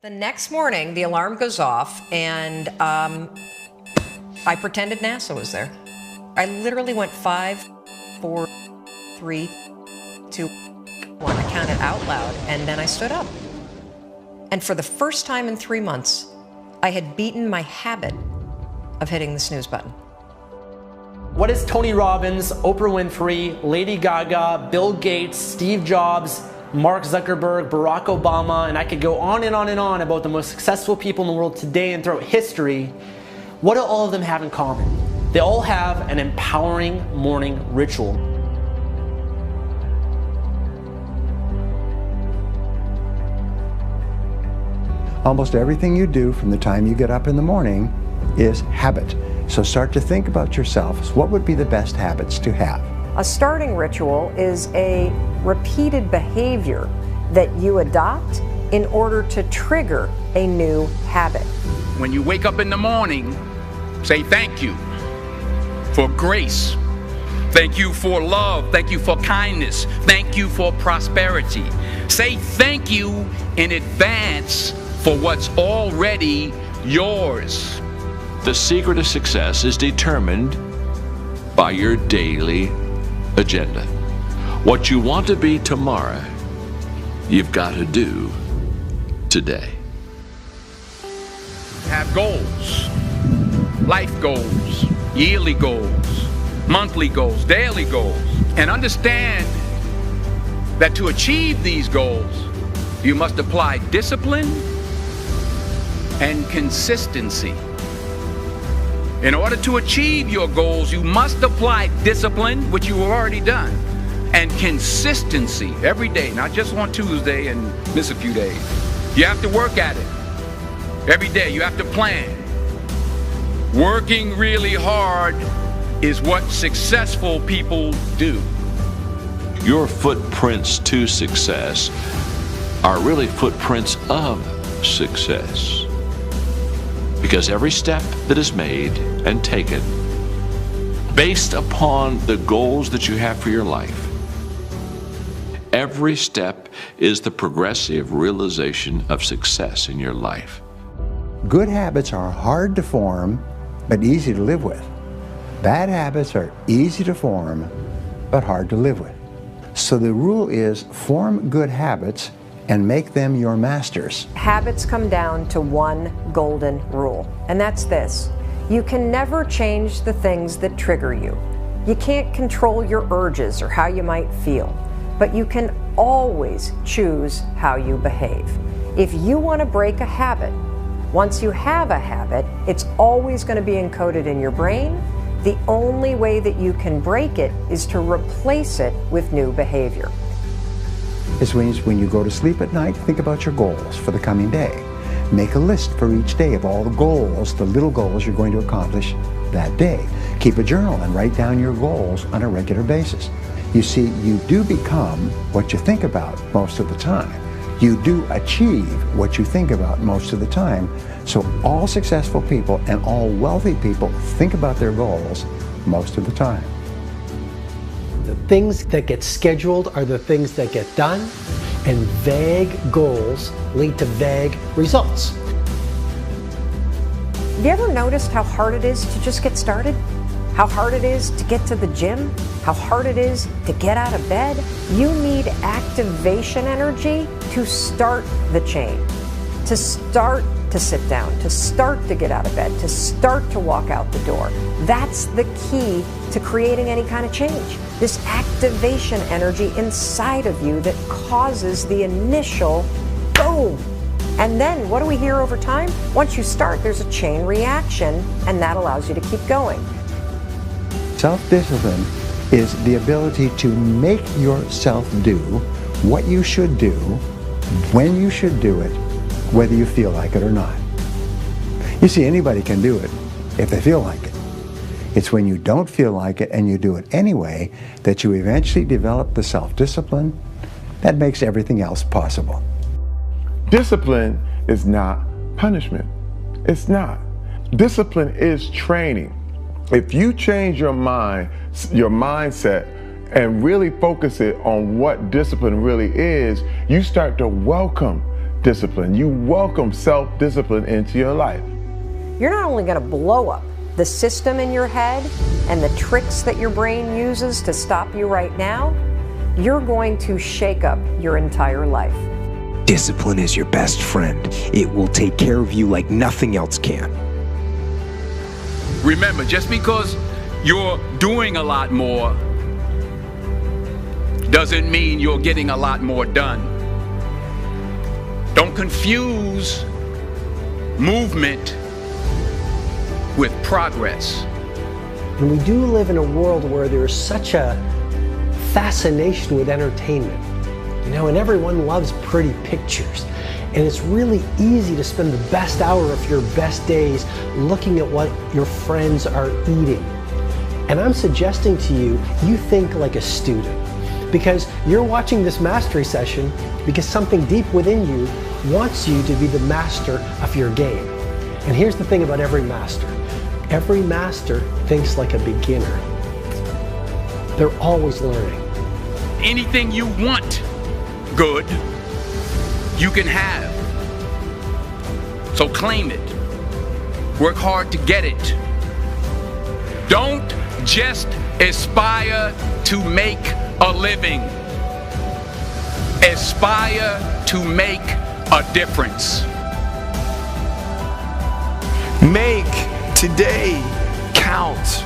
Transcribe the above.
The next morning, the alarm goes off, and I pretended NASA was there. I literally went 5, 4, 3, 2, 1. I counted out loud, and then I stood up. And for the first time in 3 months, I had beaten my habit of hitting the snooze button. What is Tony Robbins, Oprah Winfrey, Lady Gaga, Bill Gates, Steve Jobs, Mark Zuckerberg, Barack Obama, and I could go on and on and on about the most successful people in the world today and throughout history? What do all of them have in common? They all have an empowering morning ritual. Almost everything you do from the time you get up in the morning is habit. So start to think about yourself. What would be the best habits to have? A starting ritual is a repeated behavior that you adopt in order to trigger a new habit. When you wake up in the morning, say thank you for grace. Thank you for love. Thank you for kindness. Thank you for prosperity. Say thank you in advance for what's already yours. The secret of success is determined by your daily agenda. What you want to be tomorrow, you've got to do today. Have goals, life goals, yearly goals, monthly goals, daily goals, and understand that to achieve these goals, you must apply discipline and consistency. In order to achieve your goals, you must apply discipline, which you have already done, and consistency every day, not just on Tuesday and miss a few days. You have to work at it every day. You have to plan. Working really hard is what successful people do. Your footprints to success are really footprints of success. Because every step that is made and taken based upon the goals that you have for your life, every step is the progressive realization of success in your life. Good habits are hard to form, but easy to live with. Bad habits are easy to form, but hard to live with. So the rule is form good habits and make them your masters. Habits come down to one golden rule, and that's this. You can never change the things that trigger you. You can't control your urges or how you might feel, but you can always choose how you behave. If you want to break a habit, once you have a habit, it's always going to be encoded in your brain. The only way that you can break it is to replace it with new behavior. This means when you go to sleep at night, think about your goals for the coming day. Make a list for each day of all the goals, the little goals you're going to accomplish that day. Keep a journal and write down your goals on a regular basis. You see, you do become what you think about most of the time. You do achieve what you think about most of the time. So all successful people and all wealthy people think about their goals most of the time. The things that get scheduled are the things that get done, and vague goals lead to vague results. Have you ever noticed how hard it is to just get started? How hard it is to get to the gym? How hard it is to get out of bed? You need activation energy to start the chain, to start to sit down, to start to get out of bed, to start to walk out the door. That's the key to creating any kind of change. This activation energy inside of you that causes the initial boom. And then what do we hear over time? Once you start, there's a chain reaction, and that allows you to keep going. Self-discipline is the ability to make yourself do what you should do, when you should do it, whether you feel like it or not. You see, anybody can do it if they feel like it. It's when you don't feel like it and you do it anyway that you eventually develop the self-discipline that makes everything else possible. Discipline is not punishment. It's not. Discipline is training. If you change your mind, your mindset, and really focus it on what discipline really is, you start to welcome self-discipline. You welcome self-discipline into your life. You're not only going to blow up the system in your head and the tricks that your brain uses to stop you right now, you're going to shake up your entire life. Discipline is your best friend. It will take care of you like nothing else can. Remember, just because you're doing a lot more doesn't mean you're getting a lot more done. Don't confuse movement with progress. And we do live in a world where there's such a fascination with entertainment, you know, and everyone loves pretty pictures. And it's really easy to spend the best hour of your best days looking at what your friends are eating. And I'm suggesting to you, you think like a student, because you're watching this mastery session because something deep within you wants you to be the master of your game. And here's the thing about every master. Every master thinks like a beginner. They're always learning. Anything you want good, you can have. So claim it. Work hard to get it. Don't just aspire to make a living. Aspire to make a difference. Make today count.